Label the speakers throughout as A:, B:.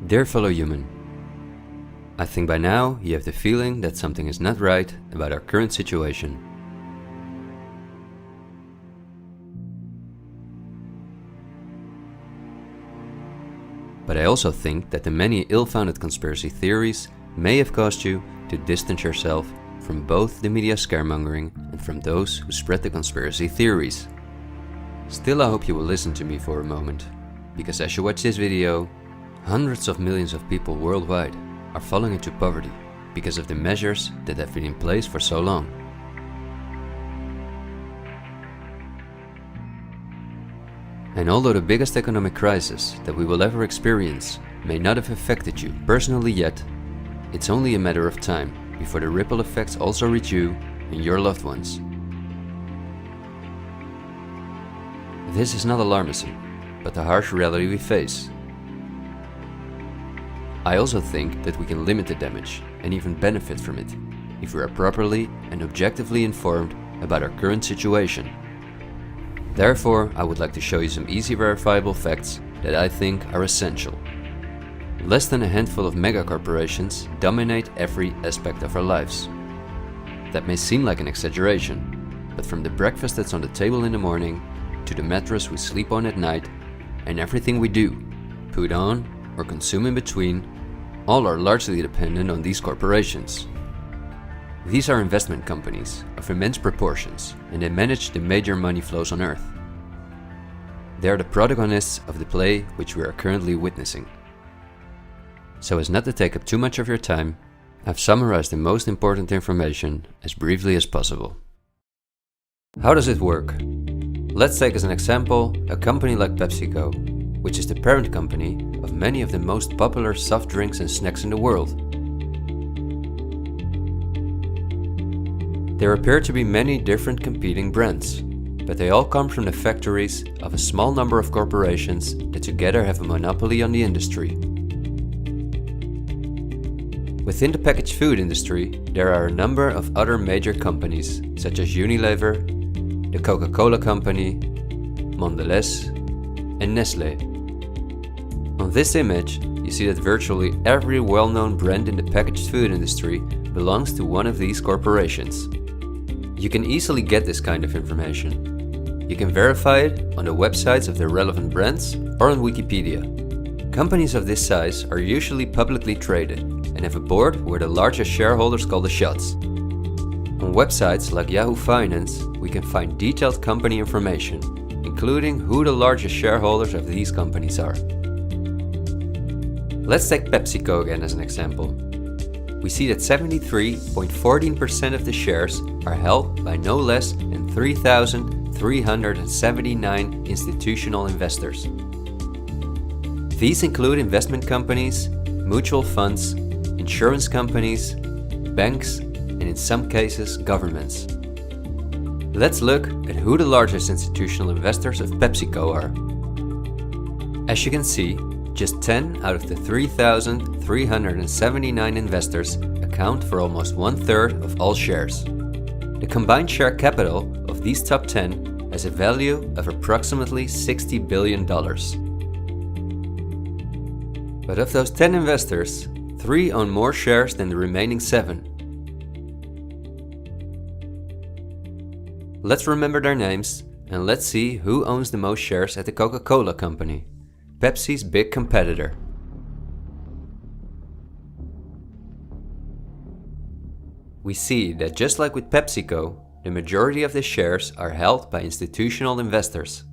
A: Dear fellow human, I think by now you have the feeling that something is not right about our current situation. But I also think that the many ill-founded conspiracy theories may have caused you to distance yourself from both the media scaremongering and from those who spread the conspiracy theories. Still, I hope you will listen to me for a moment, because as you watch this video, hundreds of millions of people worldwide are falling into poverty because of the measures that have been in place for so long. And although the biggest economic crisis that we will ever experience may not have affected you personally yet, it's only a matter of time before the ripple effects also reach you and your loved ones. This is not alarmism, but the harsh reality we face. I also think that we can limit the damage and even benefit from it if we are properly and objectively informed about our current situation. Therefore, I would like to show you some easy verifiable facts that I think are essential. Less than a handful of mega corporations dominate every aspect of our lives. That may seem like an exaggeration, but from the breakfast that's on the table in the morning, to the mattress we sleep on at night, and everything we do, put on, or consume in between, all are largely dependent on these corporations. These are investment companies of immense proportions, and they manage the major money flows on Earth. They are the protagonists of the play which we are currently witnessing. So as not to take up too much of your time, I've summarized the most important information as briefly as possible. How does it work? Let's take as an example a company like PepsiCo, which is the parent company of many of the most popular soft drinks and snacks in the world. There appear to be many different competing brands, but they all come from the factories of a small number of corporations that together have a monopoly on the industry. Within the packaged food industry, there are a number of other major companies such as Unilever, the Coca-Cola Company, Mondelez, and Nestlé. On this image, you see that virtually every well-known brand in the packaged food industry belongs to one of these corporations. You can easily get this kind of information. You can verify it on the websites of the relevant brands or on Wikipedia. Companies of this size are usually publicly traded and have a board where the largest shareholders call the shots. On websites like Yahoo Finance, we can find detailed company information, including who the largest shareholders of these companies are. Let's take PepsiCo again as an example. We see that 73.14% of the shares are held by no less than 3,379 institutional investors. These include investment companies, mutual funds, insurance companies, banks, and in some cases, governments. Let's look at who the largest institutional investors of PepsiCo are. As you can see, just 10 out of the 3,379 investors account for almost 1/3 of all shares. The combined share capital of these top 10 has a value of approximately $60 billion. But of those 10 investors, 3 own more shares than the remaining 7. Let's remember their names and let's see who owns the most shares at the Coca-Cola Company, Pepsi's big competitor. We see that just like with PepsiCo, the majority of the shares are held by institutional investors.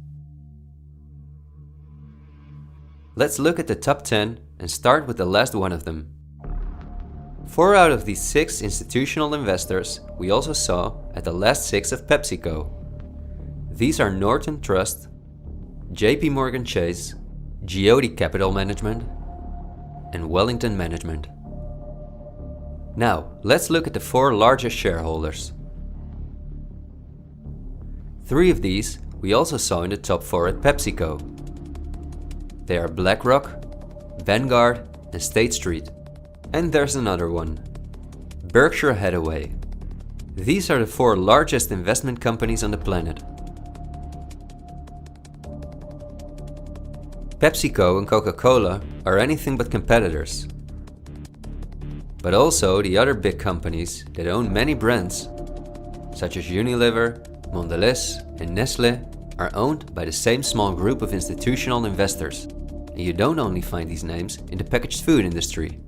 A: Let's look at the top 10 and start with the last one of them. 4 out of these 6 institutional investors we also saw at the last 6 of PepsiCo. These are Norton Trust, JP Morgan Chase, Gielen Capital Management, and Wellington Management. Now, let's look at the 4 largest shareholders. 3 of these we also saw in the top 4 at PepsiCo. They are BlackRock, Vanguard, and State Street. And there's another one, Berkshire Hathaway. These are the 4 largest investment companies on the planet. PepsiCo and Coca-Cola are anything but competitors. But also the other big companies that own many brands, such as Unilever, Mondelez and Nestlé, are owned by the same small group of institutional investors. And you don't only find these names in the packaged food industry.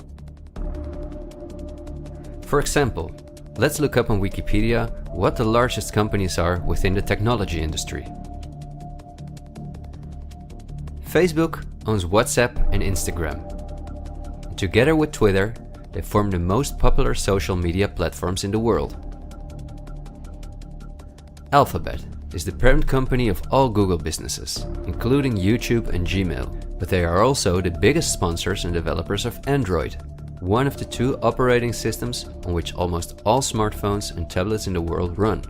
A: For example, let's look up on Wikipedia what the largest companies are within the technology industry. Facebook owns WhatsApp and Instagram. Together with Twitter, they form the most popular social media platforms in the world. Alphabet is the parent company of all Google businesses, including YouTube and Gmail, but they are also the biggest sponsors and developers of Android, one of the two operating systems on which almost all smartphones and tablets in the world run.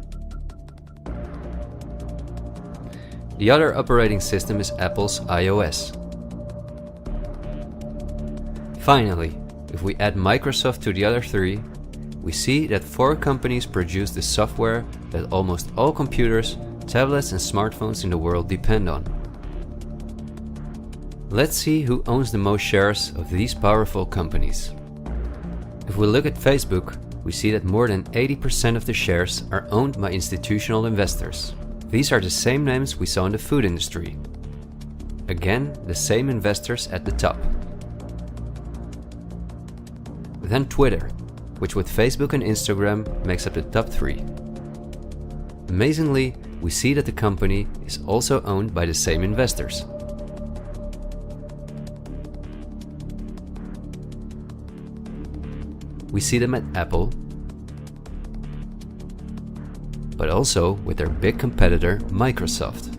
A: The other operating system is Apple's iOS. Finally, if we add Microsoft to the other three, we see that 4 companies produce the software that almost all computers, tablets and smartphones in the world depend on. Let's see who owns the most shares of these powerful companies. If we look at Facebook, we see that more than 80% of the shares are owned by institutional investors. These are the same names we saw in the food industry. Again, the same investors at the top. Then Twitter, which with Facebook and Instagram makes up the top 3. Amazingly, we see that the company is also owned by the same investors. We see them at Apple, but also with their big competitor Microsoft.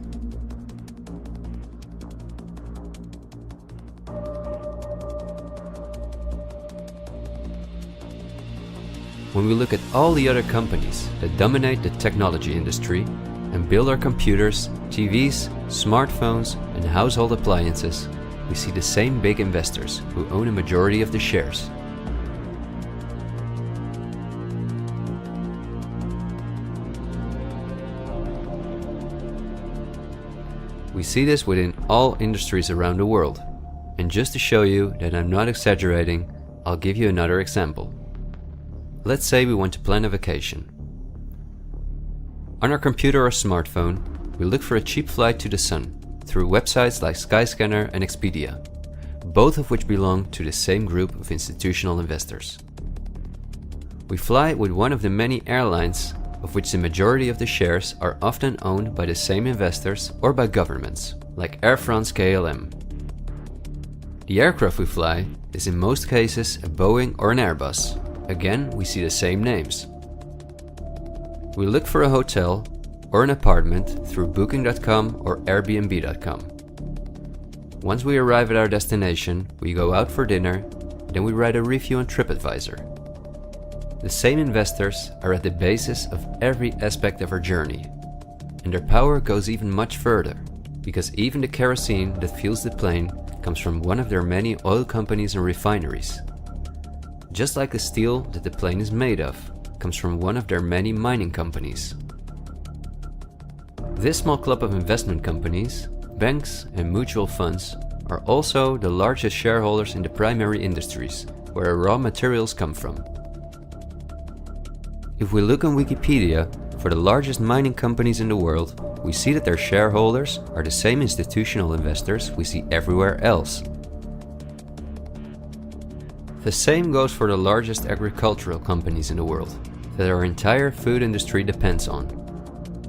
A: When we look at all the other companies that dominate the technology industry and build our computers, TVs, smartphones and household appliances, we see the same big investors who own a majority of the shares. We see this within all industries around the world. And just to show you that I'm not exaggerating, I'll give you another example. Let's say we want to plan a vacation. On our computer or smartphone, we look for a cheap flight to the sun through websites like Skyscanner and Expedia, both of which belong to the same group of institutional investors. We fly with one of the many airlines, of which the majority of the shares are often owned by the same investors or by governments, like Air France-KLM. The aircraft we fly is in most cases a Boeing or an Airbus. Again, we see the same names. We look for a hotel or an apartment through Booking.com or Airbnb.com. Once we arrive at our destination, we go out for dinner, then we write a review on TripAdvisor. The same investors are at the basis of every aspect of our journey, and their power goes even much further, because even the kerosene that fuels the plane comes from one of their many oil companies and refineries. Just like the steel that the plane is made of comes from one of their many mining companies. This small club of investment companies, banks and mutual funds are also the largest shareholders in the primary industries, where raw materials come from. If we look on Wikipedia for the largest mining companies in the world, we see that their shareholders are the same institutional investors we see everywhere else. The same goes for the largest agricultural companies in the world, that our entire food industry depends on.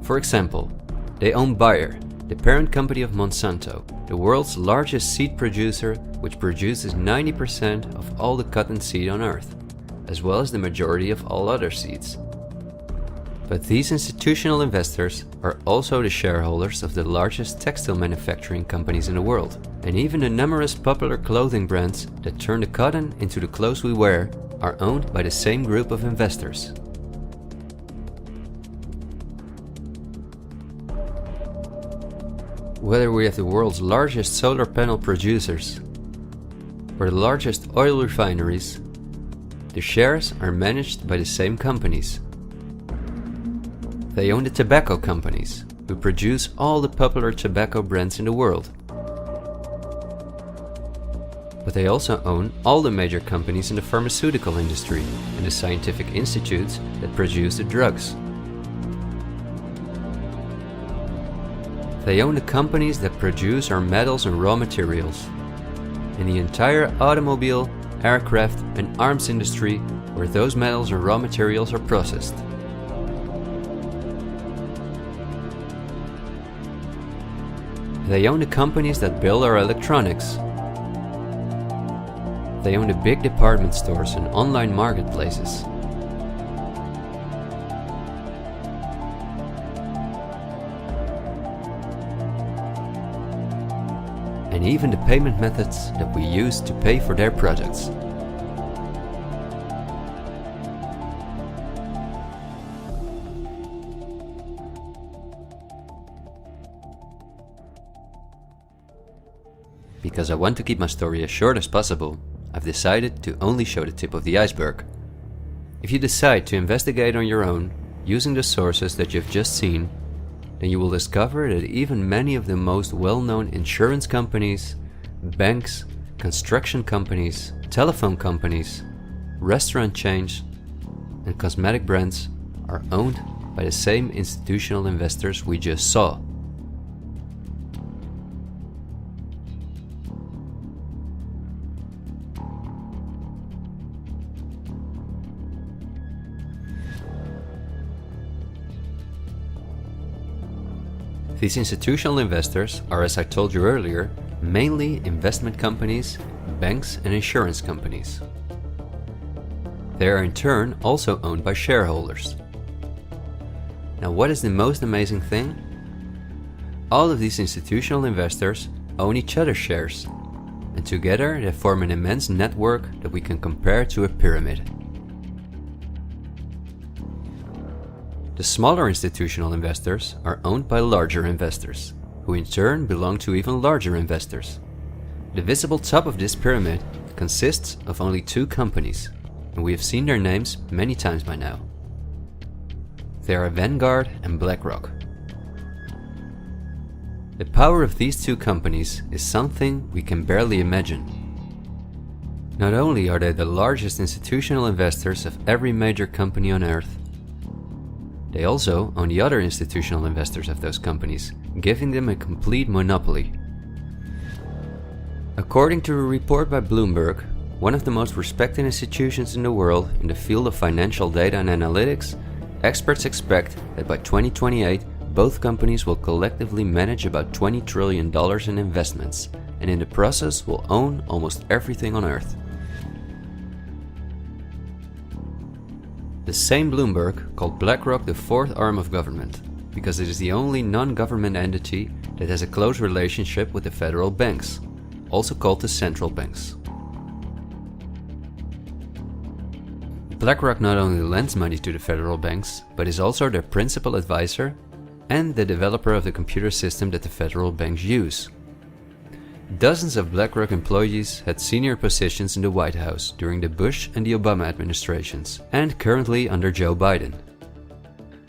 A: For example, they own Bayer, the parent company of Monsanto, the world's largest seed producer, which produces 90% of all the cotton seed on Earth, as well as the majority of all other seeds. But these institutional investors are also the shareholders of the largest textile manufacturing companies in the world, and even the numerous popular clothing brands that turn the cotton into the clothes we wear are owned by the same group of investors. Whether we have the world's largest solar panel producers or the largest oil refineries, the shares are managed by the same companies. They own the tobacco companies, who produce all the popular tobacco brands in the world. But they also own all the major companies in the pharmaceutical industry and the scientific institutes that produce the drugs. They own the companies that produce our metals and raw materials, and the entire automobile, aircraft and arms industry where those metals and raw materials are processed. They own the companies that build our electronics. They own the big department stores and online marketplaces. And even the payment methods that we use to pay for their products. Because I want to keep my story as short as possible, I've decided to only show the tip of the iceberg. If you decide to investigate on your own, using the sources that you've just seen, then you will discover that even many of the most well-known insurance companies, banks, construction companies, telephone companies, restaurant chains, and cosmetic brands are owned by the same institutional investors we just saw. These institutional investors are, as I told you earlier, mainly investment companies, banks and insurance companies. They are in turn also owned by shareholders. Now, what is the most amazing thing? All of these institutional investors own each other's shares, and together they form an immense network that we can compare to a pyramid. The smaller institutional investors are owned by larger investors, who in turn belong to even larger investors. The visible top of this pyramid consists of only two companies, and we have seen their names many times by now. They are Vanguard and BlackRock. The power of these two companies is something we can barely imagine. Not only are they the largest institutional investors of every major company on Earth, they also own the other institutional investors of those companies, giving them a complete monopoly. According to a report by Bloomberg, one of the most respected institutions in the world in the field of financial data and analytics, experts expect that by 2028 both companies will collectively manage about $20 trillion in investments, and in the process will own almost everything on Earth. The same Bloomberg called BlackRock the fourth arm of government, because it is the only non-government entity that has a close relationship with the federal banks, also called the central banks. BlackRock not only lends money to the federal banks, but is also their principal advisor and the developer of the computer system that the federal banks use. Dozens of BlackRock employees had senior positions in the White House during the Bush and the Obama administrations, and currently under Joe Biden.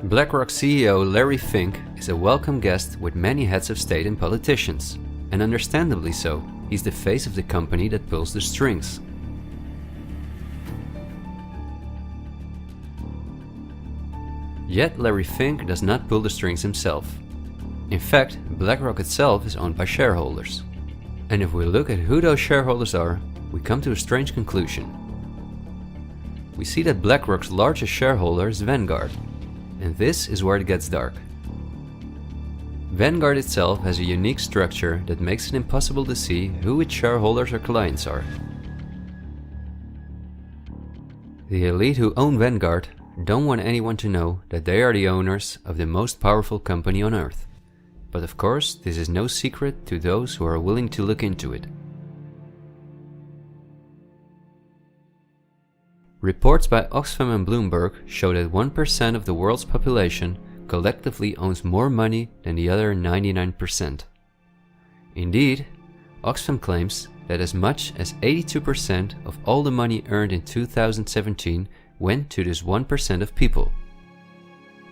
A: BlackRock CEO Larry Fink is a welcome guest with many heads of state and politicians, and understandably so. He's the face of the company that pulls the strings. Yet Larry Fink does not pull the strings himself. In fact, BlackRock itself is owned by shareholders. And if we look at who those shareholders are, we come to a strange conclusion. We see that BlackRock's largest shareholder is Vanguard, and this is where it gets dark. Vanguard itself has a unique structure that makes it impossible to see who its shareholders or clients are. The elite who own Vanguard don't want anyone to know that they are the owners of the most powerful company on Earth. But of course, this is no secret to those who are willing to look into it. Reports by Oxfam and Bloomberg show that 1% of the world's population collectively owns more money than the other 99%. Indeed, Oxfam claims that as much as 82% of all the money earned in 2017 went to this 1% of people.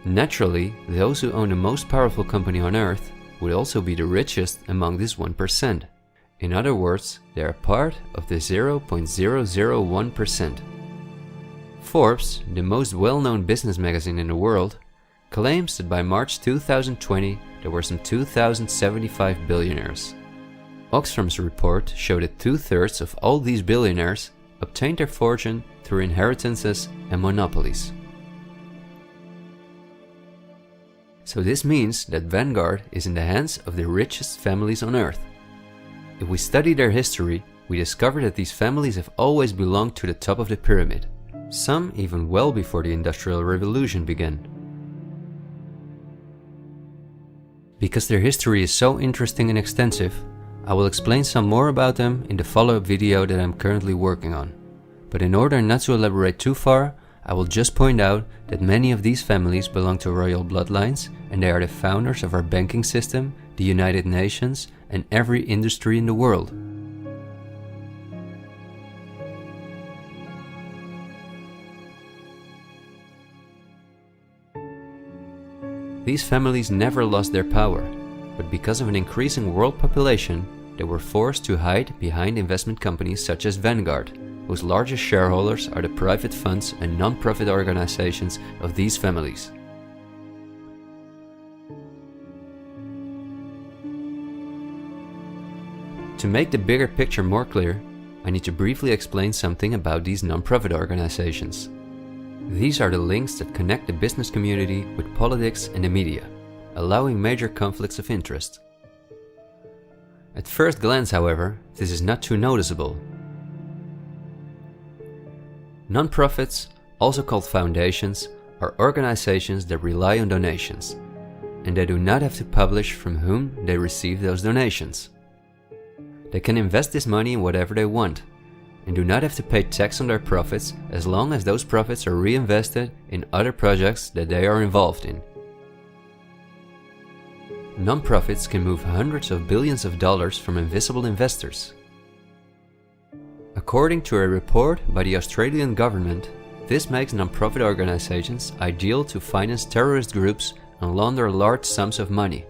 A: Naturally, those who own the most powerful company on Earth would also be the richest among this 1%. In other words, they are part of the 0.001%. Forbes, the most well-known business magazine in the world, claims that by March 2020 there were some 2,075 billionaires. Oxfam's report showed that 2/3 of all these billionaires obtained their fortune through inheritances and monopolies. So this means that Vanguard is in the hands of the richest families on Earth. If we study their history, we discover that these families have always belonged to the top of the pyramid, some even well before the Industrial Revolution began. Because their history is so interesting and extensive, I will explain some more about them in the follow-up video that I'm currently working on. But in order not to elaborate too far, I will just point out that many of these families belong to royal bloodlines, and they are the founders of our banking system, the United Nations, and every industry in the world. These families never lost their power, but because of an increasing world population, they were forced to hide behind investment companies such as Vanguard, whose largest shareholders are the private funds and non-profit organizations of these families. To make the bigger picture more clear, I need to briefly explain something about these non-profit organizations. These are the links that connect the business community with politics and the media, allowing major conflicts of interest. At first glance, however, this is not too noticeable. Non-profits, also called foundations, are organizations that rely on donations, and they do not have to publish from whom they receive those donations. They can invest this money in whatever they want, and do not have to pay tax on their profits as long as those profits are reinvested in other projects that they are involved in. Non-profits can move hundreds of billions of dollars from invisible investors. According to a report by the Australian government, this makes non-profit organizations ideal to finance terrorist groups and launder large sums of money.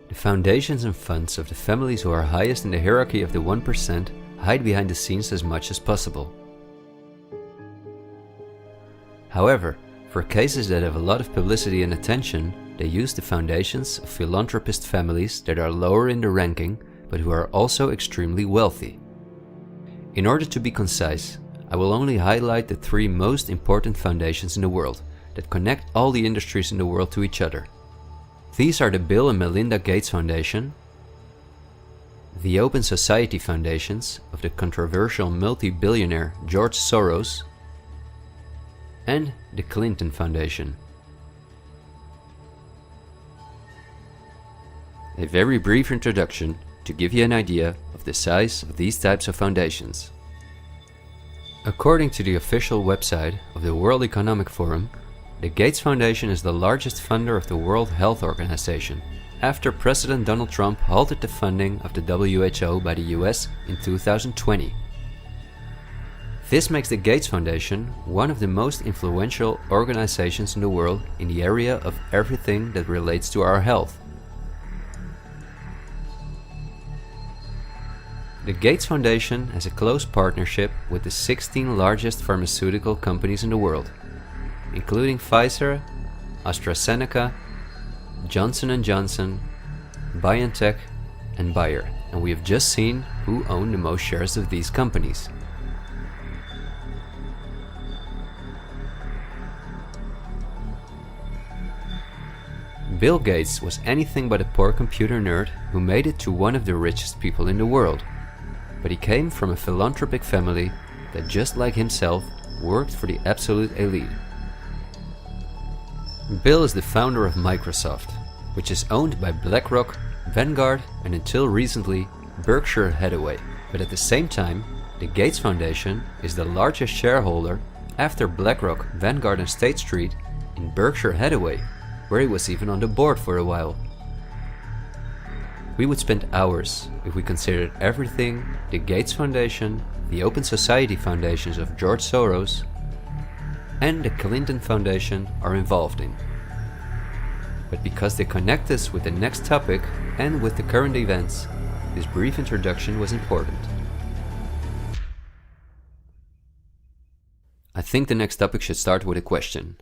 A: The foundations and funds of the families who are highest in the hierarchy of the 1% hide behind the scenes as much as possible. However, for cases that have a lot of publicity and attention, they use the foundations of philanthropist families that are lower in the ranking, but who are also extremely wealthy. In order to be concise, I will only highlight the 3 most important foundations in the world that connect all the industries in the world to each other. These are the Bill and Melinda Gates Foundation, the Open Society Foundations of the controversial multi-billionaire George Soros, and the Clinton Foundation. A very brief introduction to give you an idea of the size of these types of foundations. According to the official website of the World Economic Forum, the Gates Foundation is the largest funder of the World Health Organization, after President Donald Trump halted the funding of the WHO by the US in 2020. This makes the Gates Foundation one of the most influential organizations in the world in the area of everything that relates to our health. The Gates Foundation has a close partnership with the 16 largest pharmaceutical companies in the world, including Pfizer, AstraZeneca, Johnson & Johnson, BioNTech, and Bayer, and we have just seen who own the most shares of these companies. Bill Gates was anything but a poor computer nerd who made it to one of the richest people in the world, but he came from a philanthropic family that, just like himself, worked for the absolute elite. Bill is the founder of Microsoft, which is owned by BlackRock, Vanguard, and until recently Berkshire Hathaway. But at the same time, the Gates Foundation is the largest shareholder after BlackRock, Vanguard, and State Street in Berkshire Hathaway, where he was even on the board for a while. We would spend hours if we considered everything the Gates Foundation, the Open Society Foundations of George Soros, and the Clinton Foundation are involved in. But because they connect us with the next topic and with the current events, this brief introduction was important. I think the next topic should start with a question.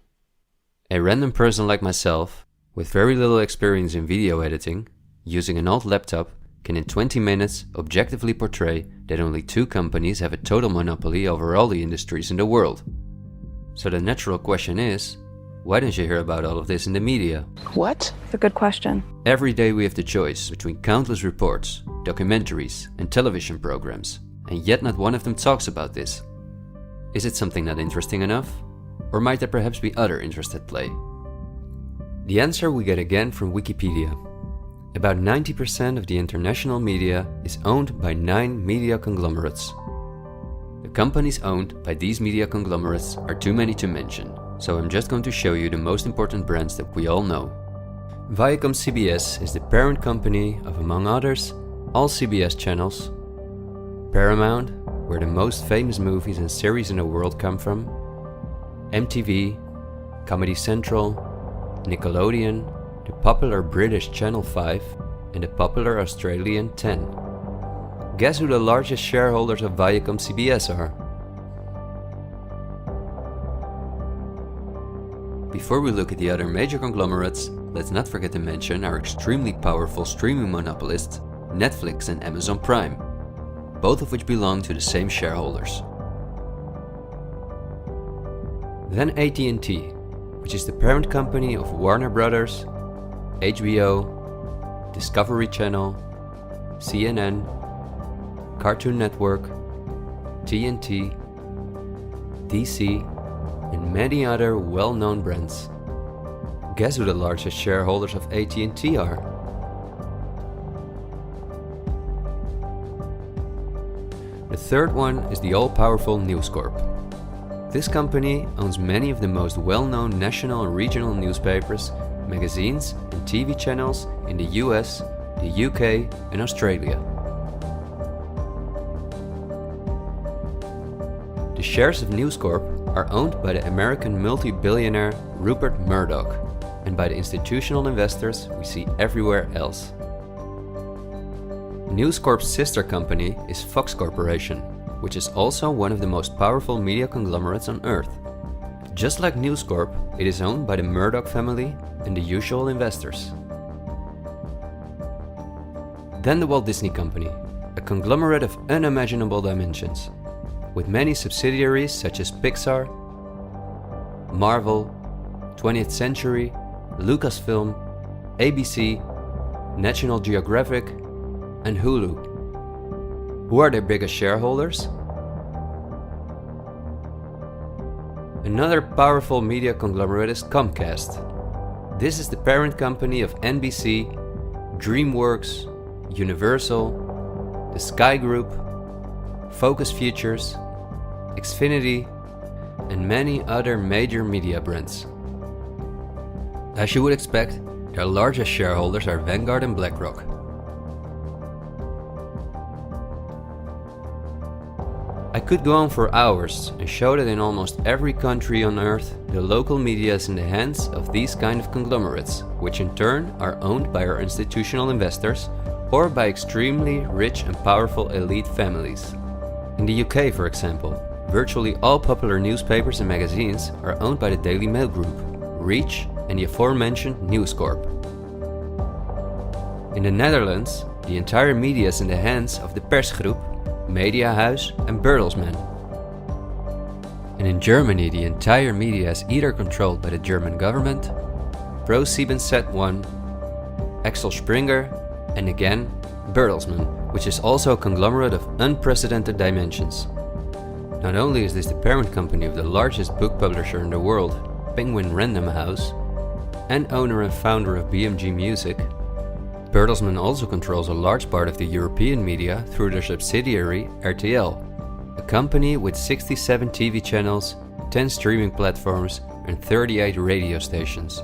A: A random person like myself, with very little experience in video editing, using an old laptop, can in 20 minutes objectively portray that only 2 companies have a total monopoly over all the industries in the world. So the natural question is, why don't you hear about all of this in the media?
B: What? It's a good question.
A: Every day we have the choice between countless reports, documentaries, and television programs, and yet not one of them talks about this. Is it something not interesting enough? Or might there perhaps be other interests at play? The answer we get again from Wikipedia. About 90% of the international media is owned by 9 media conglomerates. The companies owned by these media conglomerates are too many to mention, so I'm just going to show you the most important brands that we all know. Viacom CBS is the parent company of, among others, all CBS channels, Paramount, where the most famous movies and series in the world come from, MTV, Comedy Central, Nickelodeon, the popular British Channel 5, and the popular Australian 10. Guess who the largest shareholders of Viacom CBS are? Before we look at the other major conglomerates, let's not forget to mention our extremely powerful streaming monopolists, Netflix and Amazon Prime, both of which belong to the same shareholders. Then AT&T, which is the parent company of Warner Brothers, HBO, Discovery Channel, CNN, Cartoon Network, TNT, DC, and many other well-known brands. Guess who the largest shareholders of AT&T are? The third one is the all-powerful News Corp. This company owns many of the most well-known national and regional newspapers, magazines and TV channels in the US, the UK and Australia. The shares of News Corp are owned by the American multi-billionaire Rupert Murdoch and by the institutional investors we see everywhere else. News Corp's sister company is Fox Corporation, which is also one of the most powerful media conglomerates on Earth. Just like News Corp, it is owned by the Murdoch family and the usual investors. Then the Walt Disney Company, a conglomerate of unimaginable dimensions, with many subsidiaries such as Pixar, Marvel, 20th Century, Lucasfilm, ABC, National Geographic, and Hulu. Who are their biggest shareholders? Another powerful media conglomerate is Comcast. This is the parent company of NBC, DreamWorks, Universal, the Sky Group, Focus Features, Xfinity, and many other major media brands. As you would expect, their largest shareholders are Vanguard and BlackRock. I could go on for hours and show that in almost every country on Earth, the local media is in the hands of these kind of conglomerates, which in turn are owned by our institutional investors or by extremely rich and powerful elite families. In the UK, for example, virtually all popular newspapers and magazines are owned by the Daily Mail Group, Reach, and the aforementioned News Corp. In the Netherlands, the entire media is in the hands of the Persgroep, Mediahuis, and Bertelsmann. And in Germany, the entire media is either controlled by the German government, ProSiebenSat.1, Axel Springer, and again, Bertelsmann, which is also a conglomerate of unprecedented dimensions. Not only is this the parent company of the largest book publisher in the world, Penguin Random House, and owner and founder of BMG Music, Bertelsmann also controls a large part of the European media through their subsidiary RTL, a company with 67 TV channels, 10 streaming platforms, and 38 radio stations.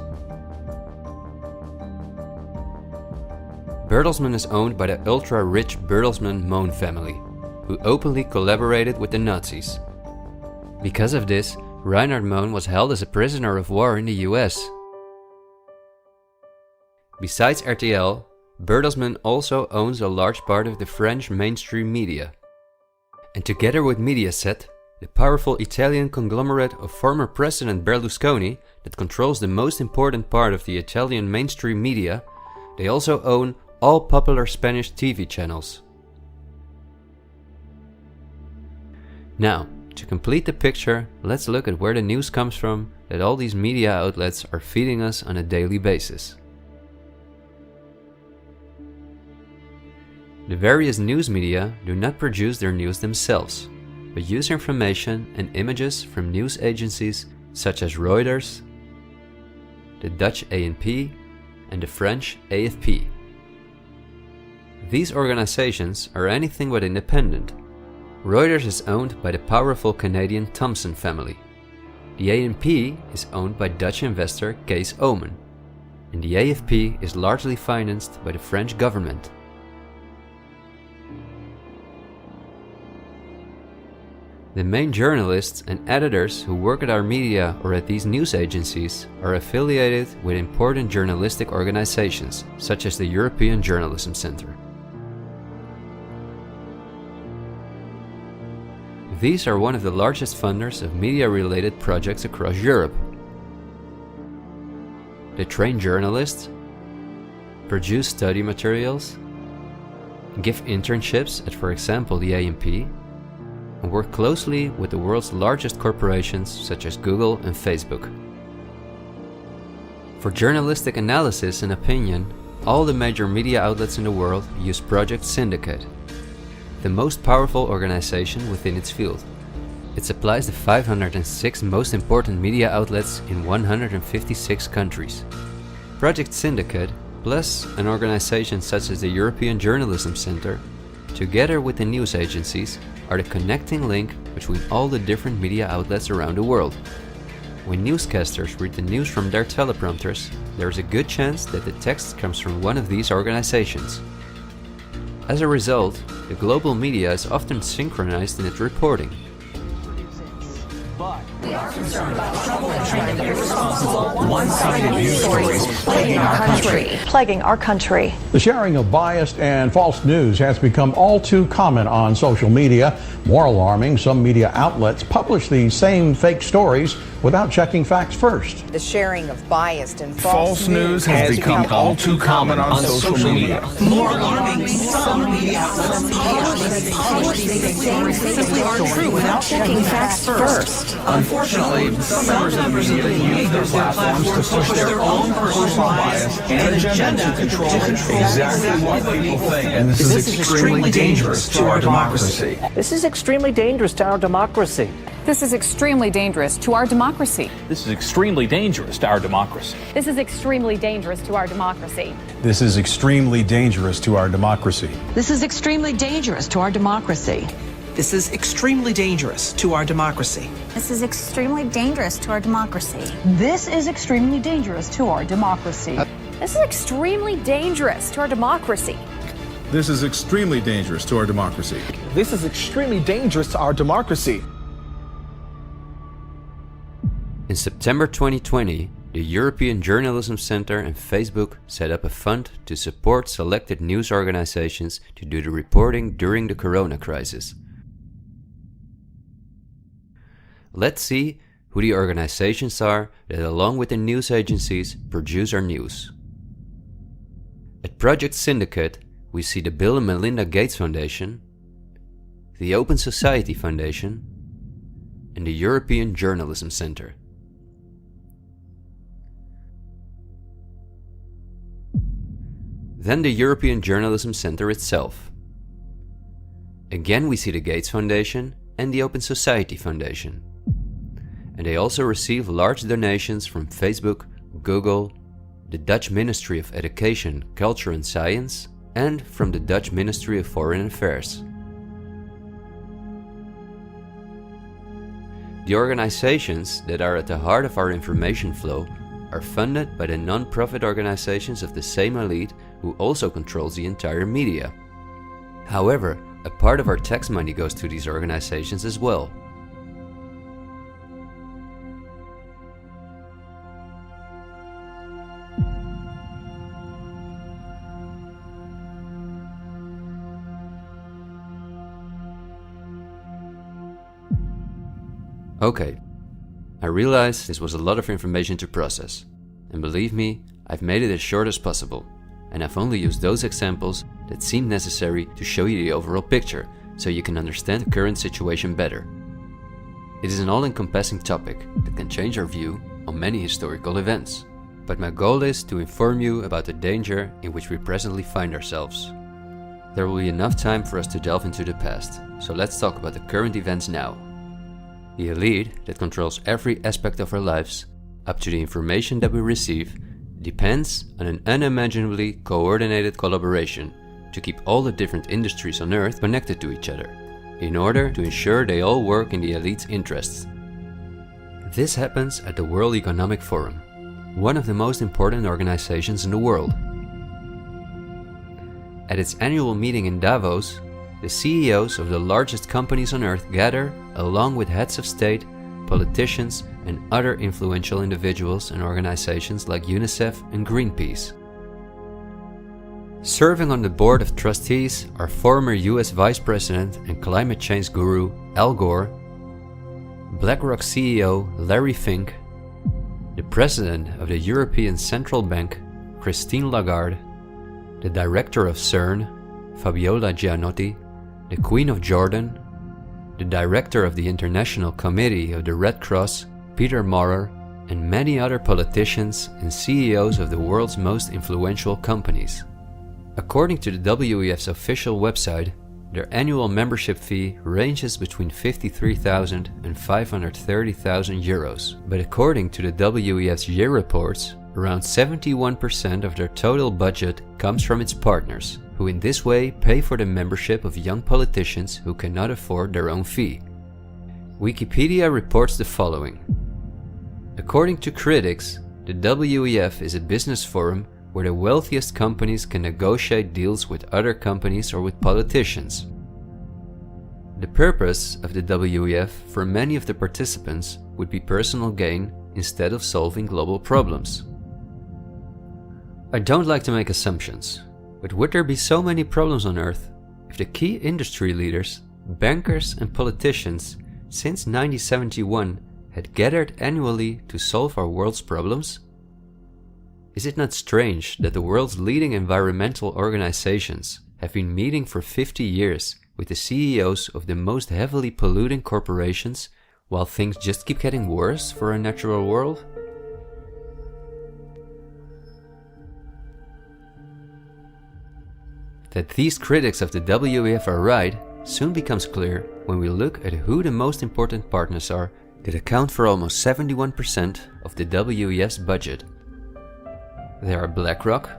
A: Bertelsmann is owned by the ultra-rich Bertelsmann-Mohn family, who openly collaborated with the Nazis. Because of this, Reinhard Mohn was held as a prisoner of war in the US. Besides RTL, Bertelsmann also owns a large part of the French mainstream media. And together with Mediaset, the powerful Italian conglomerate of former President Berlusconi that controls the most important part of the Italian mainstream media, they also own all popular Spanish TV channels. Now, to complete the picture, let's look at where the news comes from that all these media outlets are feeding us on a daily basis. The various news media do not produce their news themselves, but use information and images from news agencies such as Reuters, the Dutch ANP, and the French AFP. These organizations are anything but independent. Reuters is owned by the powerful Canadian Thomson family. The ANP is owned by Dutch investor Kees Omen, and the AFP is largely financed by the French government. The main journalists and editors who work at our media or at these news agencies are affiliated with important journalistic organizations, such as the European Journalism Centre. These are one of the largest funders of media-related projects across Europe. They train journalists, produce study materials, give internships at, for example, the ANP, and work closely with the world's largest corporations such as Google and Facebook. For journalistic analysis and opinion, all the major media outlets in the world use Project Syndicate, the most powerful organization within its field. It supplies the 506 most important media outlets in 156 countries. Project Syndicate, plus an organization such as the European Journalism Centre, together with the news agencies, are the connecting link between all the different media outlets around the world. When newscasters read the news from their teleprompters, there is a good chance that the text comes from one of these organizations. As a result, the global media is often synchronized in its reporting.
C: We are concerned about trouble and trend of irresponsible, one-sided news stories
B: Plaguing our country.
D: The sharing of biased and false news has become all too common on social media. More alarming, some media outlets publish these same fake stories without checking facts first.
E: The sharing of biased and false
F: news has become all too common on social media.
C: More alarming, some media outlets publish these things simply aren't true without checking facts first.
F: Unfortunately, some members of the media use their platforms to push their own personal bias and agenda to control exactly what people think. And this is extremely dangerous to our democracy.
G: This is extremely dangerous to our democracy.
H: This is extremely dangerous to our democracy.
I: This is extremely dangerous to our democracy.
H: This is extremely dangerous to our democracy.
J: This is extremely dangerous to our democracy.
K: This is extremely dangerous to our democracy.
C: This is extremely dangerous to our democracy.
L: This is extremely dangerous to our democracy.
K: This is extremely dangerous to our democracy.
L: This is extremely dangerous to our democracy.
J: This is extremely dangerous to our democracy.
F: This is extremely dangerous to our democracy.
A: In September 2020, the European Journalism Centre and Facebook set up a fund to support selected news organizations to do the reporting during the corona crisis. Let's see who the organizations are that, along with the news agencies, produce our news. At Project Syndicate, we see the Bill and Melinda Gates Foundation, the Open Society Foundation, and the European Journalism Centre. Then the European Journalism Centre itself. Again we see the Gates Foundation and the Open Society Foundation. And they also receive large donations from Facebook, Google, the Dutch Ministry of Education, Culture and Science, and from the Dutch Ministry of Foreign Affairs. The organizations that are at the heart of our information flow are funded by the non-profit organizations of the same elite who also controls the entire media. However, a part of our tax money goes to these organizations as well. Okay, I realize this was a lot of information to process, and believe me, I've made it as short as possible, and I've only used those examples that seem necessary to show you the overall picture, so you can understand the current situation better. It is an all-encompassing topic that can change our view on many historical events, but my goal is to inform you about the danger in which we presently find ourselves. There will be enough time for us to delve into the past, so let's talk about the current events now. The elite that controls every aspect of our lives, up to the information that we receive, depends on an unimaginably coordinated collaboration to keep all the different industries on Earth connected to each other, in order to ensure they all work in the elite's interests. This happens at the World Economic Forum, one of the most important organizations in the world. At its annual meeting in Davos, the CEOs of the largest companies on Earth gather along with heads of state, politicians, and other influential individuals and organizations like UNICEF and Greenpeace. Serving on the board of trustees are former US Vice President and climate change guru Al Gore, BlackRock CEO Larry Fink, the President of the European Central Bank Christine Lagarde, the Director of CERN Fabiola Gianotti, the Queen of Jordan, the Director of the International Committee of the Red Cross Peter Maurer, and many other politicians and CEOs of the world's most influential companies. According to the WEF's official website, their annual membership fee ranges between 53,000 and 530,000 euros. But according to the WEF's year reports, around 71% of their total budget comes from its partners, who in this way pay for the membership of young politicians who cannot afford their own fee. Wikipedia reports the following. According to critics, the WEF is a business forum where the wealthiest companies can negotiate deals with other companies or with politicians. The purpose of the WEF for many of the participants would be personal gain instead of solving global problems. I don't like to make assumptions, but would there be so many problems on Earth if the key industry leaders, bankers and politicians since 1971 had gathered annually to solve our world's problems? Is it not strange that the world's leading environmental organizations have been meeting for 50 years with the CEOs of the most heavily polluting corporations while things just keep getting worse for our natural world? That these critics of the WEF are right soon becomes clear when we look at who the most important partners are that account for almost 71% of the WEF's budget. There are BlackRock,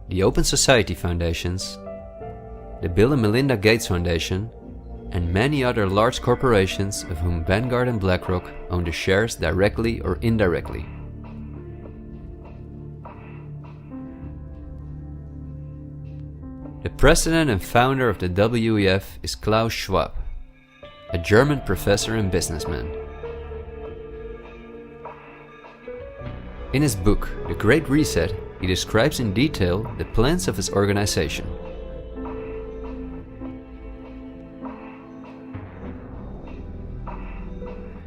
A: the Open Society Foundations, the Bill and Melinda Gates Foundation, and many other large corporations of whom Vanguard and BlackRock own the shares directly or indirectly. The president and founder of the WEF is Klaus Schwab, a German professor and businessman. In his book, The Great Reset, he describes in detail the plans of his organization.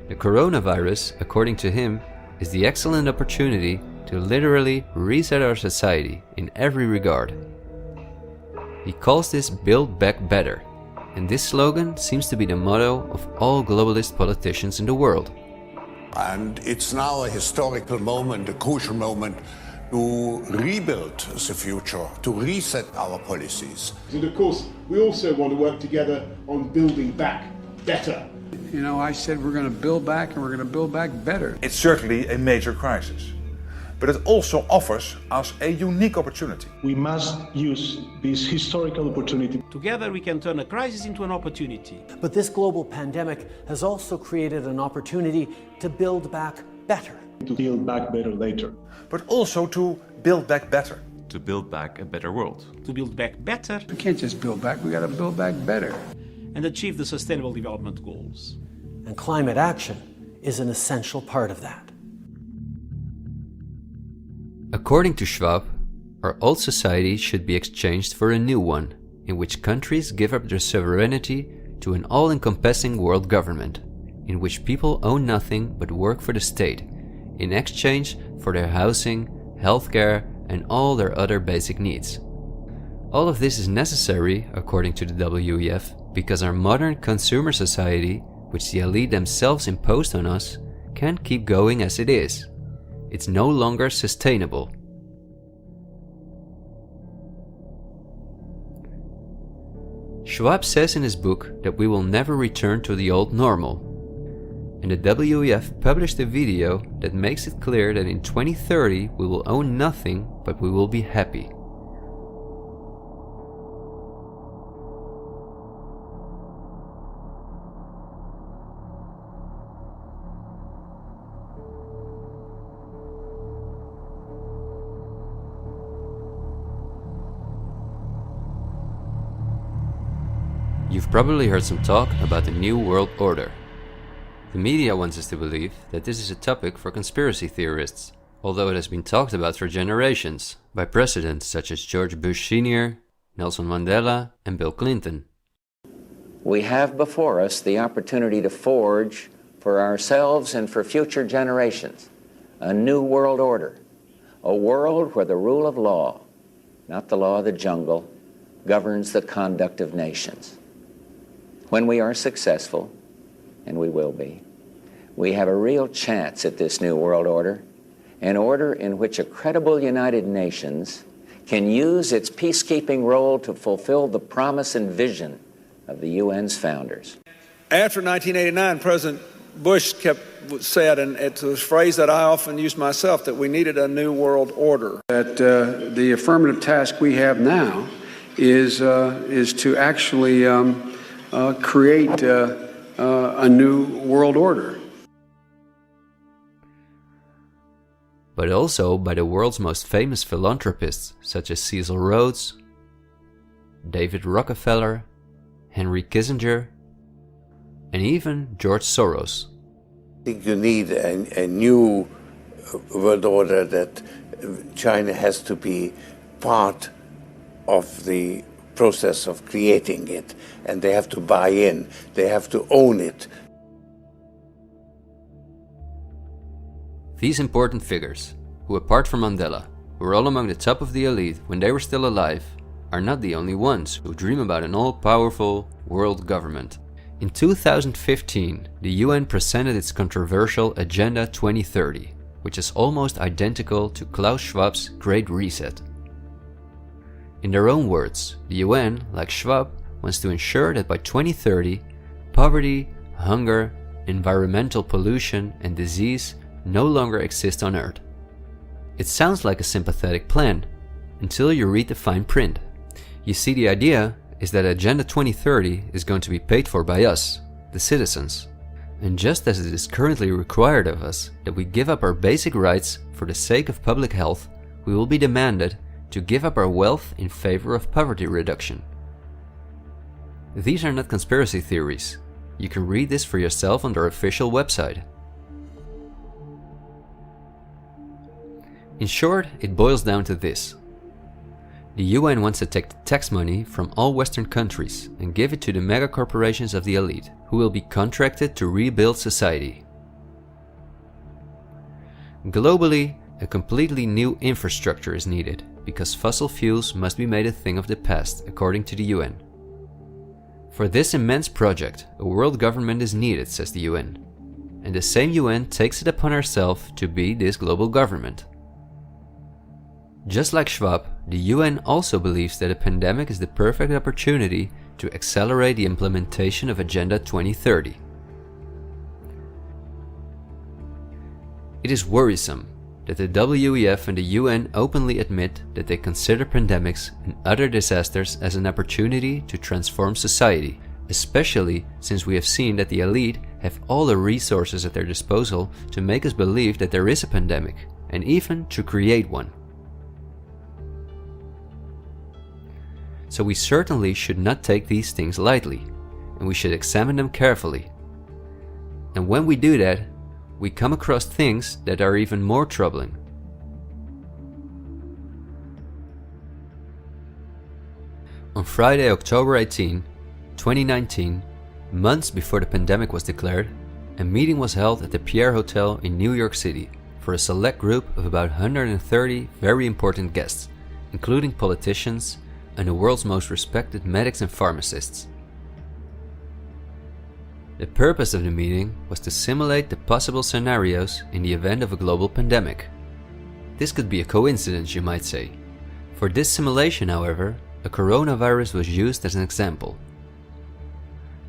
A: The coronavirus, according to him, is the excellent opportunity to literally reset our society in every regard. He calls this Build Back Better, and this slogan seems to be the motto of all globalist politicians in the world.
M: And it's now a historical moment, a crucial moment, to rebuild the future, to reset our policies.
N: And of course, we also want to work together on building back better.
O: You know, I said we're going to build back and we're going to build back better.
F: It's certainly a major crisis, but it also offers us a unique opportunity.
N: We must use this historical opportunity.
P: Together we can turn a crisis into an opportunity.
G: But this global pandemic has also created an opportunity to build back better.
N: To build back better later.
F: But also to build back better.
I: To build back a better world.
P: To build back better.
O: We can't just build back, we got to build back better.
P: And achieve the Sustainable Development Goals.
G: And climate action is an essential part of that.
A: According to Schwab, our old society should be exchanged for a new one, in which countries give up their sovereignty to an all-encompassing world government, in which people own nothing but work for the state, in exchange for their housing, healthcare, and all their other basic needs. All of this is necessary, according to the WEF, because our modern consumer society, which the elite themselves imposed on us, can't keep going as it is. It's no longer sustainable. Schwab says in his book that we will never return to the old normal. And the WEF published a video that makes it clear that in 2030 we will own nothing, but we will be happy. You've probably heard some talk about the New World Order. The media wants us to believe that this is a topic for conspiracy theorists, although it has been talked about for generations by presidents such as George Bush Sr., Nelson Mandela, and Bill Clinton.
Q: We have before us the opportunity to forge for ourselves and for future generations a new world order, a world where the rule of law, not the law of the jungle, governs the conduct of nations. When we are successful, and we will be, we have a real chance at this new world order, an order in which a credible United Nations can use its peacekeeping role to fulfill the promise and vision of the UN's founders.
O: After 1989, President Bush said, and it's a phrase that I often use myself, that we needed a new world order. That the affirmative task we have now is to actually create a new world order.
A: But also by the world's most famous philanthropists such as Cecil Rhodes, David Rockefeller, Henry Kissinger, and even George Soros.
M: I think you need a new world order that China has to be part of the process of creating it, and they have to buy in, they have to own it.
A: These important figures, who apart from Mandela, were all among the top of the elite when they were still alive, are not the only ones who dream about an all-powerful world government. In 2015, the UN presented its controversial Agenda 2030, which is almost identical to Klaus Schwab's Great Reset. In their own words, the UN, like Schwab, wants to ensure that by 2030, poverty, hunger, environmental pollution, and disease no longer exist on Earth. It sounds like a sympathetic plan, until you read the fine print. You see, the idea is that Agenda 2030 is going to be paid for by us, the citizens. And just as it is currently required of us that we give up our basic rights for the sake of public health, we will be demanded to give up our wealth in favor of poverty reduction. These are not conspiracy theories. You can read this for yourself on their official website. In short, it boils down to this. The UN wants to take the tax money from all Western countries and give it to the mega corporations of the elite, who will be contracted to rebuild society. Globally, a completely new infrastructure is needed, because fossil fuels must be made a thing of the past, according to the UN. For this immense project, a world government is needed, says the UN. And the same UN takes it upon herself to be this global government. Just like Schwab, the UN also believes that a pandemic is the perfect opportunity to accelerate the implementation of Agenda 2030. It is worrisome that the WEF and the UN openly admit that they consider pandemics and other disasters as an opportunity to transform society, especially since we have seen that the elite have all the resources at their disposal to make us believe that there is a pandemic, and even to create one. So we certainly should not take these things lightly, and we should examine them carefully. And when we do that, we come across things that are even more troubling. On Friday, October 18, 2019, months before the pandemic was declared, a meeting was held at the Pierre Hotel in New York City for a select group of about 130 very important guests, including politicians and the world's most respected medics and pharmacists. The purpose of the meeting was to simulate the possible scenarios in the event of a global pandemic. This could be a coincidence, you might say. For this simulation, however, a coronavirus was used as an example.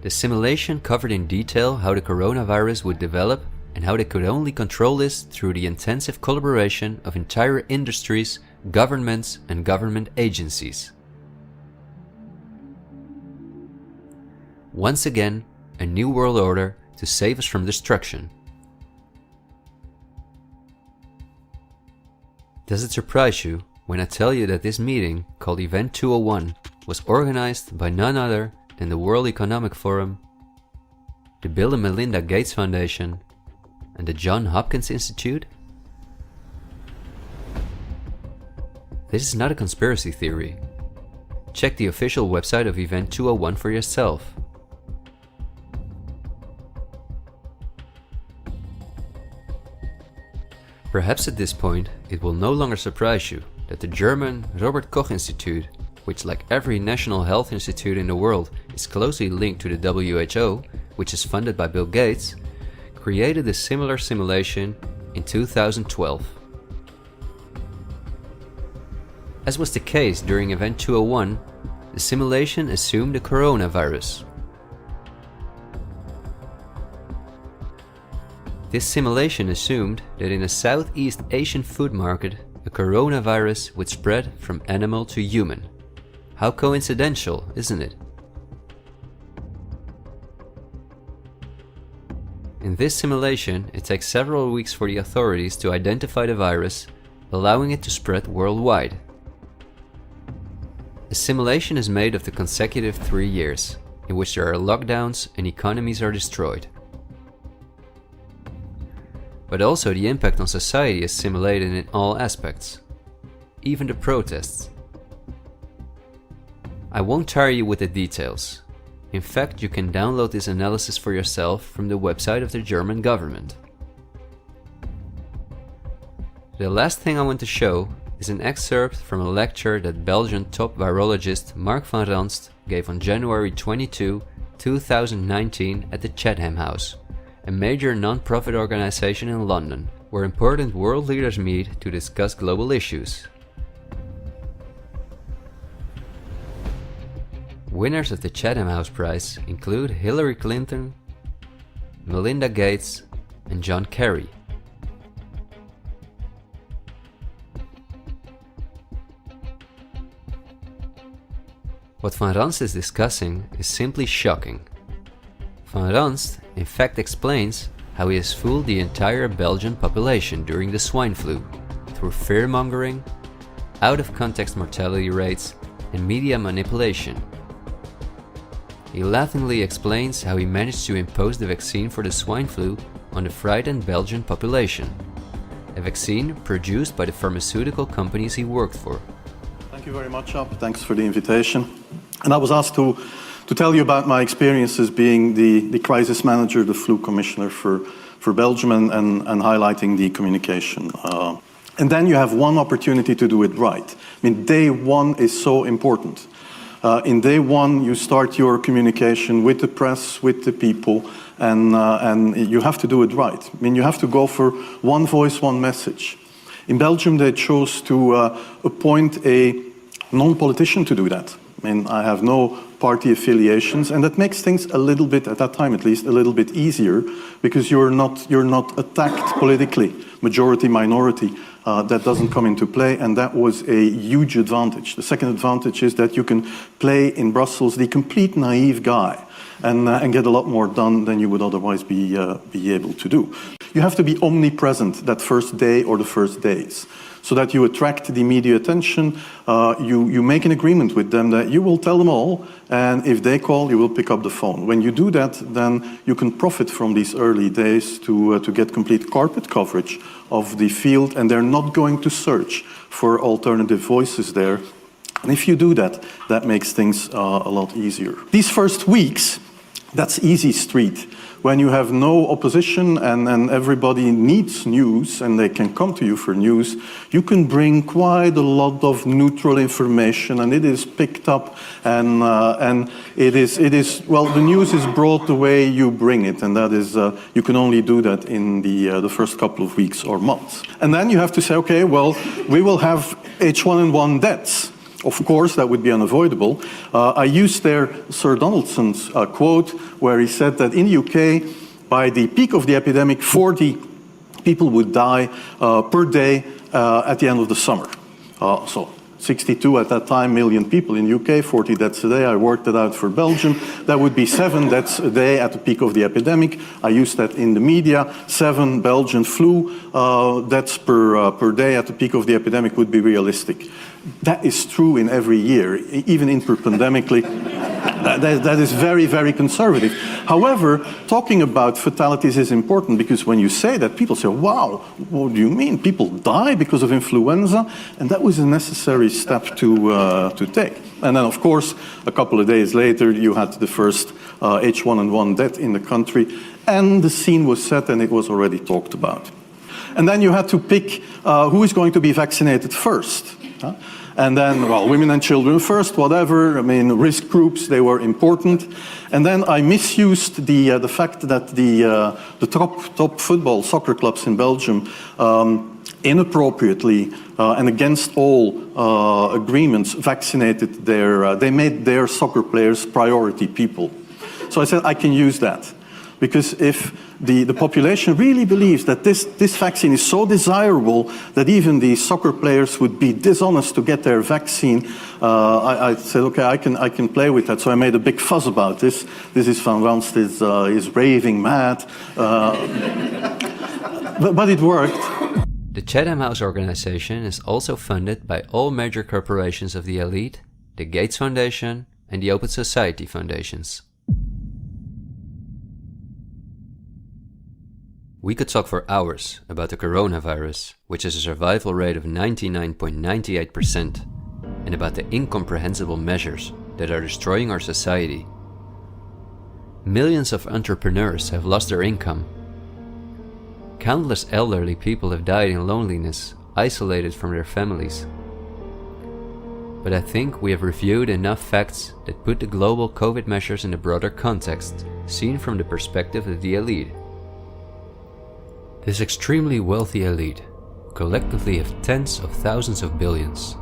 A: The simulation covered in detail how the coronavirus would develop and how they could only control this through the intensive collaboration of entire industries, governments, and government agencies. Once again, a new world order to save us from destruction. Does it surprise you when I tell you that this meeting, called Event 201, was organized by none other than the World Economic Forum, the Bill and Melinda Gates Foundation, and the Johns Hopkins Institute? This is not a conspiracy theory. Check the official website of Event 201 for yourself. Perhaps at this point, it will no longer surprise you that the German Robert Koch Institute, which like every national health institute in the world is closely linked to the WHO, which is funded by Bill Gates, created a similar simulation in 2012. As was the case during Event 201, the simulation assumed the coronavirus. This simulation assumed that in a Southeast Asian food market, a coronavirus would spread from animal to human. How coincidental, isn't it? In this simulation, it takes several weeks for the authorities to identify the virus, allowing it to spread worldwide. The simulation is made of the consecutive 3 years, in which there are lockdowns and economies are destroyed. But also the impact on society is simulated in all aspects, even the protests. I won't tire you with the details. In fact, you can download this analysis for yourself from the website of the German government. The last thing I want to show is an excerpt from a lecture that Belgian top virologist Mark van Ranst gave on January 22, 2019 at the Chatham House, a major non-profit organization in London, where important world leaders meet to discuss global issues. Winners of the Chatham House Prize include Hillary Clinton, Melinda Gates, and John Kerry. What Van Ranst is discussing is simply shocking. Van Ranst in fact explains how he has fooled the entire Belgian population during the swine flu through fear-mongering, out-of-context mortality rates, and media manipulation. He laughingly explains how he managed to impose the vaccine for the swine flu on the frightened Belgian population, a vaccine produced by the pharmaceutical companies he worked for.
R: Thank you very much, Ab. Thanks for the invitation. And I was asked to tell you about my experiences being the crisis manager, the flu commissioner for Belgium, and highlighting the communication. And then you have one opportunity to do it right. I mean, day one is so important. In day one, you start your communication with the press, with the people, and you have to do it right. I mean, you have to go for one voice, one message. In Belgium, they chose to appoint a non-politician to do that. I mean, I have no party affiliations, and that makes things a little bit, at that time at least, a little bit easier, because you're not attacked politically, majority, minority. That doesn't come into play, and that was a huge advantage. The second advantage is that you can play in Brussels the complete naive guy and get a lot more done than you would otherwise be able to do. You have to be omnipresent that first day or the first days, so that you attract the media attention. You make an agreement with them that you will tell them all, and if they call, you will pick up the phone. When you do that, then you can profit from these early days to get complete carpet coverage of the field, and they're not going to search for alternative voices there. And if you do that, that makes things a lot easier. These first weeks That's easy street. When you have no opposition and everybody needs news and they can come to you for news, you can bring quite a lot of neutral information and it is picked up and it is well, the news is brought the way you bring it, and that is you can only do that in the first couple of weeks or months. And then you have to say, okay, well, we will have H1N1 deaths. Of course, that would be unavoidable. I used there Sir Donaldson's quote where he said that in the UK, by the peak of the epidemic, 40 people would die per day at the end of the summer. So 62 at that time million people in the UK, 40 deaths a day. I worked it out for Belgium. That would be 7 deaths a day at the peak of the epidemic. I used that in the media. 7 Belgian flu deaths per day at the peak of the epidemic would be realistic. That is true in every year, even interpandemically. That is very, very conservative. However, talking about fatalities is important because when you say that, people say, wow, what do you mean? People die because of influenza? And that was a necessary step to take. And then, of course, a couple of days later, you had the first H1N1 death in the country, and the scene was set and it was already talked about. And then you had to pick who is going to be vaccinated first. And then, well, women and children first, whatever. I mean, risk groups, they were important. And then I misused the fact that the top football soccer clubs in Belgium inappropriately and against all agreements vaccinated they made their soccer players priority people. So I said I can use that. Because if the population really believes that this vaccine is so desirable that even the soccer players would be dishonest to get their vaccine, I said, okay, I can play with that. So I made a big fuss about this. This is Van Ranst is raving mad. But it worked.
A: The Chatham House organization is also funded by all major corporations of the elite, the Gates Foundation and the Open Society Foundations. We could talk for hours about the coronavirus, which has a survival rate of 99.98%, and about the incomprehensible measures that are destroying our society. Millions of entrepreneurs have lost their income. Countless elderly people have died in loneliness, isolated from their families. But I think we have reviewed enough facts that put the global COVID measures in a broader context, seen from the perspective of the elite. This extremely wealthy elite, collectively of tens of thousands of billions,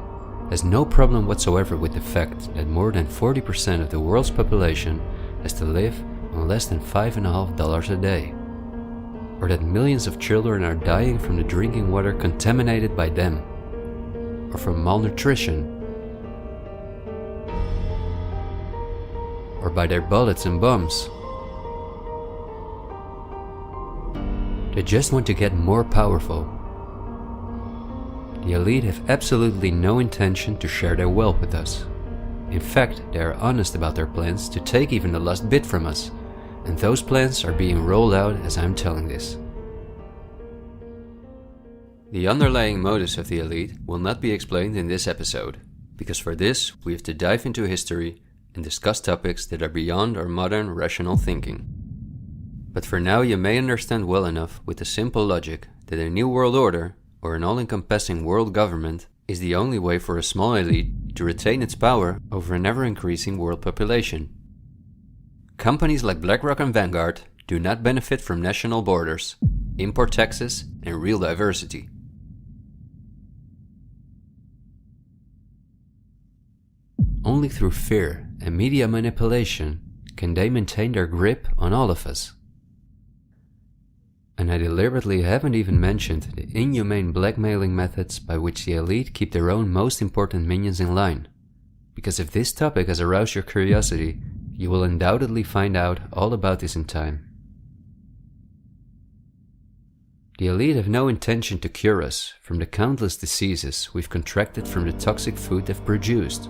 A: has no problem whatsoever with the fact that more than 40% of the world's population has to live on less than $5.50 a day, or that millions of children are dying from the drinking water contaminated by them, or from malnutrition, or by their bullets and bombs. They just want to get more powerful. The elite have absolutely no intention to share their wealth with us. In fact, they are honest about their plans to take even the last bit from us, and those plans are being rolled out as I'm telling this. The underlying motives of the elite will not be explained in this episode, because for this we have to dive into history and discuss topics that are beyond our modern rational thinking. But for now you may understand well enough with the simple logic that a new world order, or an all-encompassing world government, is the only way for a small elite to retain its power over an ever-increasing world population. Companies like BlackRock and Vanguard do not benefit from national borders, import taxes, and real diversity. Only through fear and media manipulation can they maintain their grip on all of us. And I deliberately haven't even mentioned the inhumane blackmailing methods by which the elite keep their own most important minions in line. Because if this topic has aroused your curiosity, you will undoubtedly find out all about this in time. The elite have no intention to cure us from the countless diseases we've contracted from the toxic food they've produced,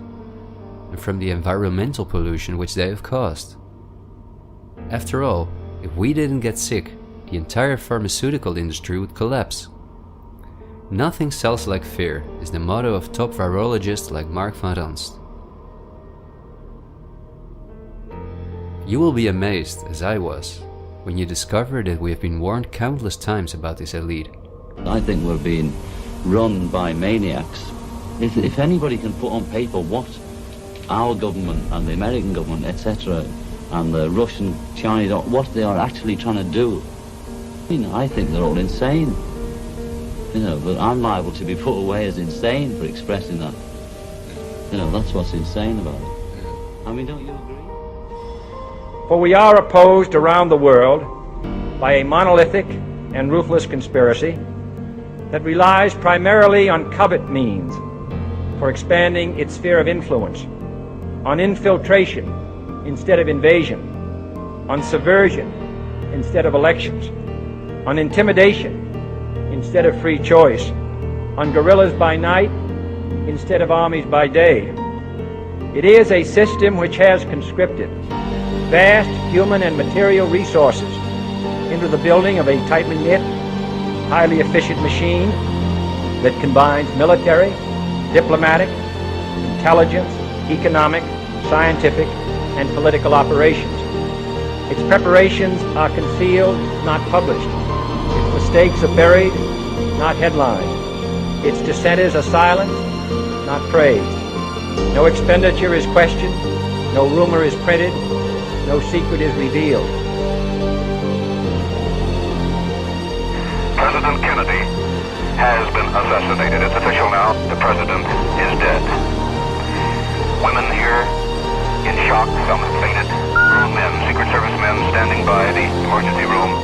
A: and from the environmental pollution which they have caused. After all, if we didn't get sick, the entire pharmaceutical industry would collapse. Nothing sells like fear is the motto of top virologists like Mark van Ranst. You will be amazed, as I was, when you discover that we have been warned countless times about this elite.
S: I think we're being run by maniacs. If anybody can put on paper what our government and the American government, etc., and the Russian, Chinese, what they are actually trying to do, I think they're all insane. But I'm liable to be put away as insane for expressing that. That's what's insane about it. Don't you agree?
T: For we are opposed around the world by a monolithic and ruthless conspiracy that relies primarily on covert means for expanding its sphere of influence, on infiltration instead of invasion, on subversion instead of elections, on intimidation instead of free choice, on guerrillas by night instead of armies by day. It is a system which has conscripted vast human and material resources into the building of a tightly knit, highly efficient machine that combines military, diplomatic, intelligence, economic, scientific, and political operations. Its preparations are concealed, not published. Its mistakes are buried, not headlined. Its dissenters are silenced, not praised. No expenditure is questioned, no rumor is printed, no secret is revealed.
U: President Kennedy has been assassinated. It's official now. The president is dead. Women here in shock, some have fainted. Men, Secret Service men standing by the emergency room,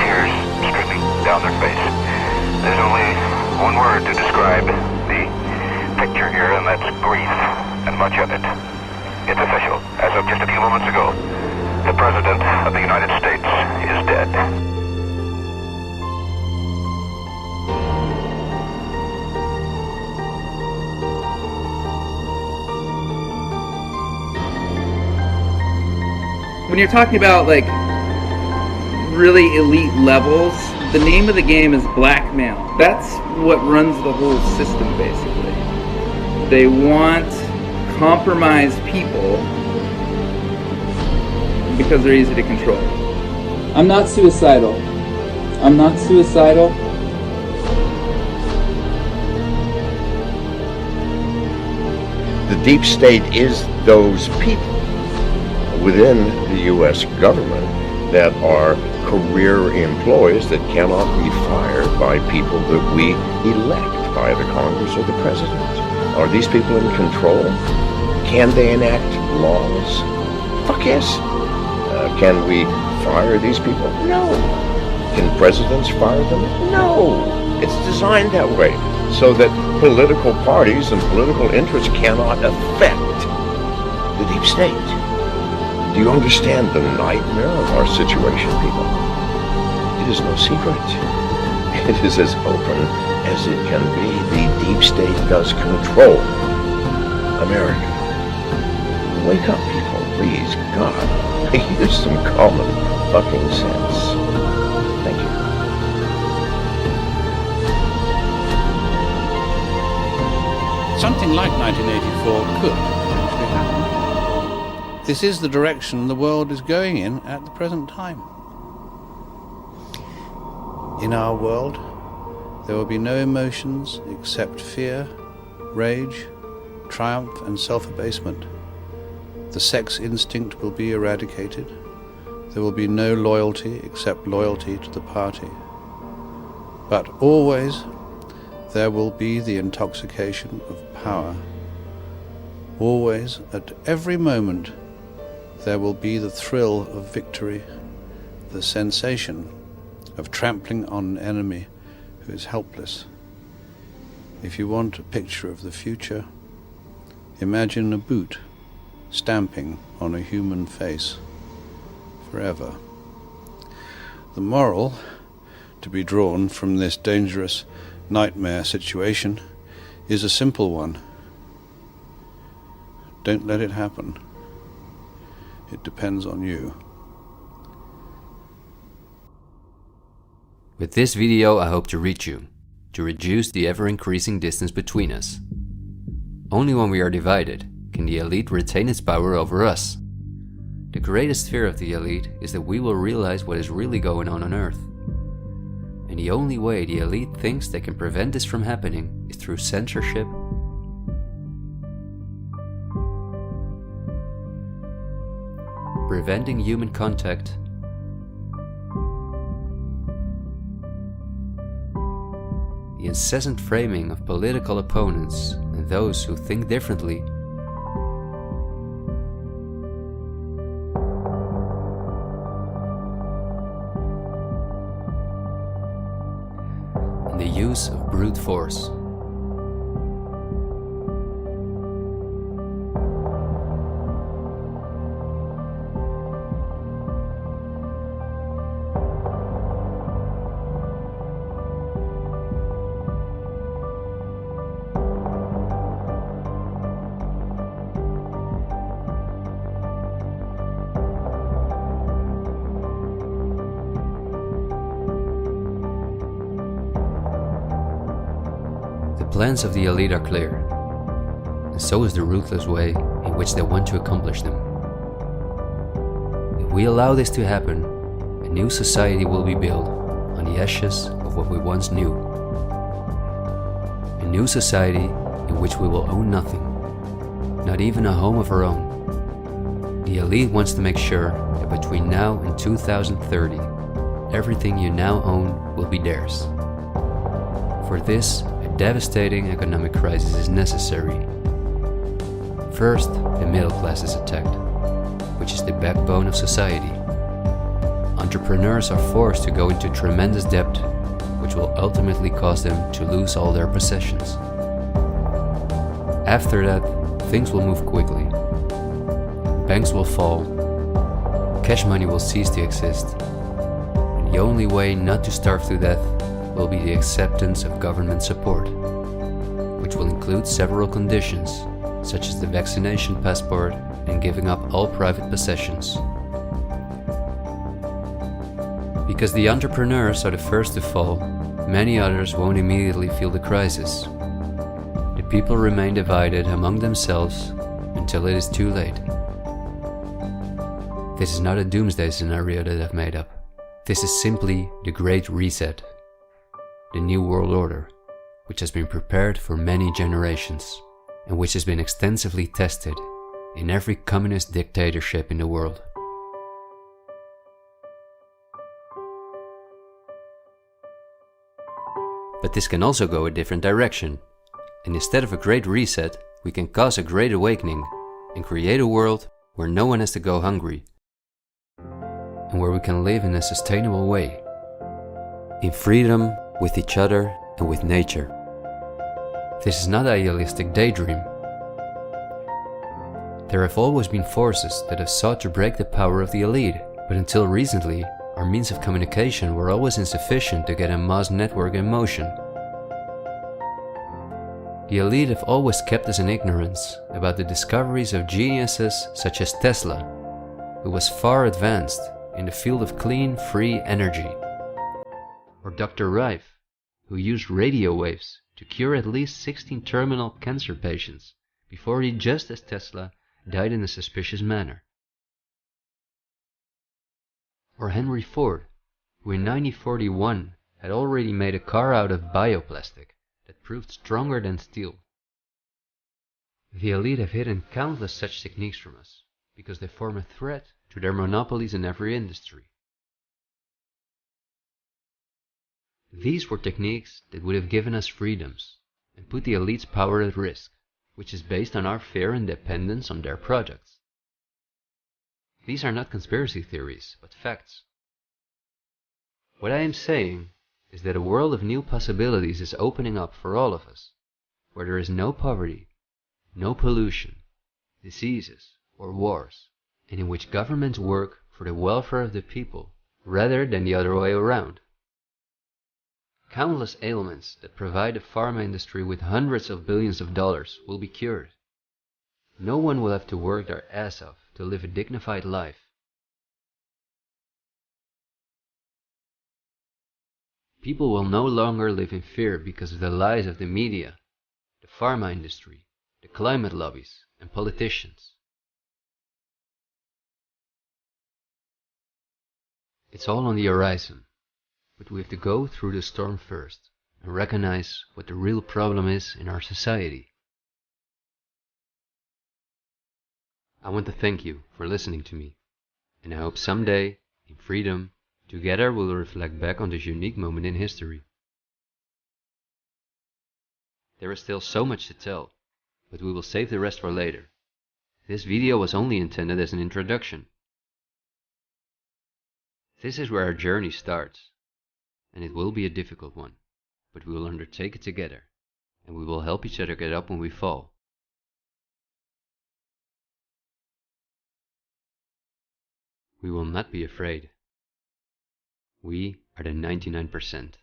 U: tears streaming down their face. There's only one word to describe the picture here, and that's grief, and much of it. It's official. As of just a few moments ago, the President of the United States is dead.
V: When you're talking about like really elite levels, the name of the game is blackmail. That's what runs the whole system basically. They want compromised people because they're easy to control. I'm not suicidal. I'm not suicidal.
W: The deep state is those people within the U.S. government that are career employees that cannot be fired by people that we elect by the Congress or the President. Are these people in control? Can they enact laws? Fuck yes. Can we fire these people? No. Can presidents fire them? No. It's designed that way so that political parties and political interests cannot affect the deep state. Do you understand the nightmare of our situation, people? It is no secret. It is as open as it can be. The deep state does control America. Wake up, people, please. God, use some common fucking sense. Thank you.
X: Something like 1984 could actually happen. This is the direction the world is going in at the present time. In our world, there will be no emotions except fear, rage, triumph, and self-abasement. The sex instinct will be eradicated. There will be no loyalty except loyalty to the party. But always there will be the intoxication of power. Always, at every moment, there will be the thrill of victory, the sensation of trampling on an enemy who is helpless. If you want a picture of the future, imagine a boot stamping on a human face forever. The moral to be drawn from this dangerous nightmare situation is a simple one. Don't let it happen. It depends on you.
A: With this video, I hope to reach you, to reduce the ever-increasing distance between us. Only when we are divided can the elite retain its power over us. The greatest fear of the elite is that we will realize what is really going on Earth. And the only way the elite thinks they can prevent this from happening is through censorship, preventing human contact, the incessant framing of political opponents and those who think differently, and the use of brute force. The plans of the elite are clear, and so is the ruthless way in which they want to accomplish them. If we allow this to happen, a new society will be built on the ashes of what we once knew. A new society in which we will own nothing, not even a home of our own. The elite wants to make sure that between now and 2030, everything you now own will be theirs. For this, a devastating economic crisis is necessary. First, the middle class is attacked, which is the backbone of society. Entrepreneurs are forced to go into tremendous debt, which will ultimately cause them to lose all their possessions. After that, things will move quickly. Banks will fall, cash money will cease to exist, and the only way not to starve to death will be the acceptance of government support, which will include several conditions, such as the vaccination passport and giving up all private possessions. Because the entrepreneurs are the first to fall, many others won't immediately feel the crisis. The people remain divided among themselves until it is too late. This is not a doomsday scenario that I've made up. This is simply the Great Reset, the New World Order, which has been prepared for many generations and which has been extensively tested in every communist dictatorship in the world. But this can also go a different direction, and instead of a great reset, we can cause a great awakening and create a world where no one has to go hungry, and where we can live in a sustainable way, in freedom with each other and with nature. This is not an idealistic daydream. There have always been forces that have sought to break the power of the elite, but until recently, our means of communication were always insufficient to get a mass network in motion. The elite have always kept us in ignorance about the discoveries of geniuses such as Tesla, who was far advanced in the field of clean, free energy, or Dr. Rife, who used radio waves to cure at least 16 terminal cancer patients before he, just as Tesla, died in a suspicious manner. Or Henry Ford, who in 1941 had already made a car out of bioplastic that proved stronger than steel. The elite have hidden countless such techniques from us because they form a threat to their monopolies in every industry. These were techniques that would have given us freedoms and put the elite's power at risk, which is based on our fear and dependence on their products. These are not conspiracy theories, but facts. What I am saying is that a world of new possibilities is opening up for all of us, where there is no poverty, no pollution, diseases, or wars, and in which governments work for the welfare of the people rather than the other way around. Countless ailments that provide the pharma industry with hundreds of billions of dollars will be cured. No one will have to work their ass off to live a dignified life. People will no longer live in fear because of the lies of the media, the pharma industry, the climate lobbies, and politicians. It's all on the horizon, but we have to go through the storm first and recognize what the real problem is in our society. I want to thank you for listening to me, and I hope someday, in freedom, together we'll reflect back on this unique moment in history. There is still so much to tell, but we will save the rest for later. This video was only intended as an introduction. This is where our journey starts, and it will be a difficult one, but we will undertake it together, and we will help each other get up when we fall. We will not be afraid. We are the 99%.